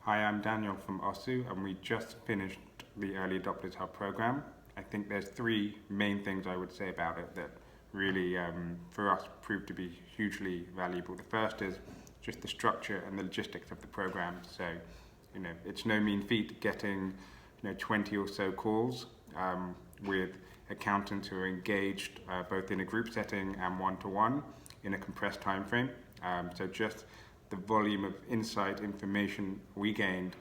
Hi, I'm Daniel from OSU, and we just finished the Early Adopters Hub program. I think there's three main things I would say about it that really, for us, proved to be hugely valuable. The first is just the structure and the logistics of the program. So, it's no mean feat getting, 20 or so calls with accountants who are engaged both in a group setting and one-to-one in a compressed time frame. So just the volume of insight, information we gained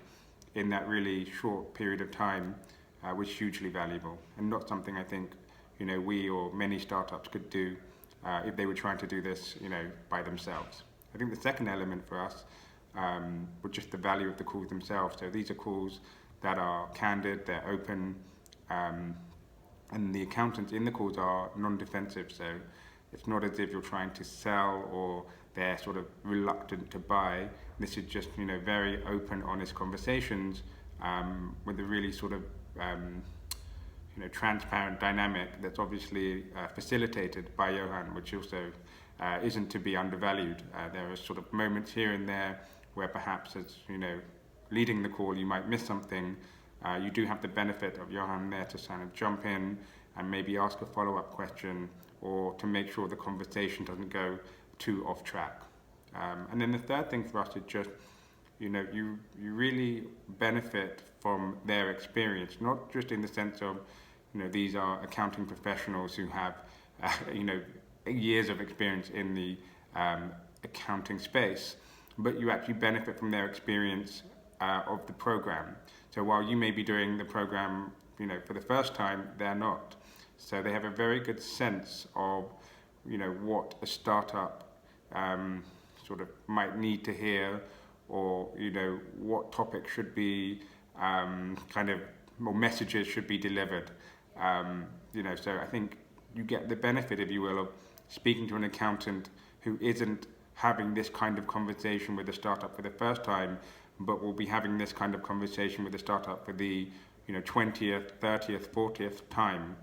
in that really short period of time was hugely valuable, and not something I think we or many startups could do if they were trying to do this by themselves. I think the second element for us was just the value of the calls themselves. So these are calls that are candid, they're open, and the accountants in the calls are non-defensive. So it's not as if you're trying to sell or they're sort of reluctant to buy. This is just very open, honest conversations with a really sort of transparent dynamic that's obviously facilitated by Johan, which also isn't to be undervalued. There are sort of moments here and there where perhaps as leading the call you might miss something. You do have the benefit of Johan there to kind of jump in and maybe ask a follow-up question or to make sure the conversation doesn't go too off track. And then the third thing for us is just, you really benefit from their experience, not just in the sense of, these are accounting professionals who have, years of experience in the accounting space, but you actually benefit from their experience of the program. So while you may be doing the program, for the first time, they're not. So they have a very good sense of, what a startup sort of might need to hear, or what topics should be more messages should be delivered. So I think you get the benefit, if you will, of speaking to an accountant who isn't having this kind of conversation with a startup for the first time, but will be having this kind of conversation with a startup for the 20th, 30th, 40th time.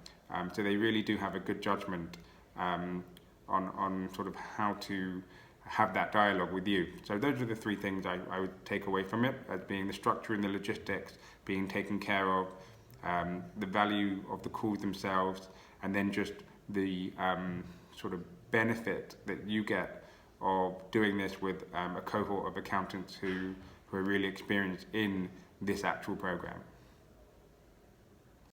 So they really do have a good judgment on sort of how to have that dialogue with you. So those are the three things I would take away from it, as being the structure and the logistics being taken care of, the value of the calls themselves, and then just the sort of benefit that you get of doing this with a cohort of accountants who are really experienced in this actual program.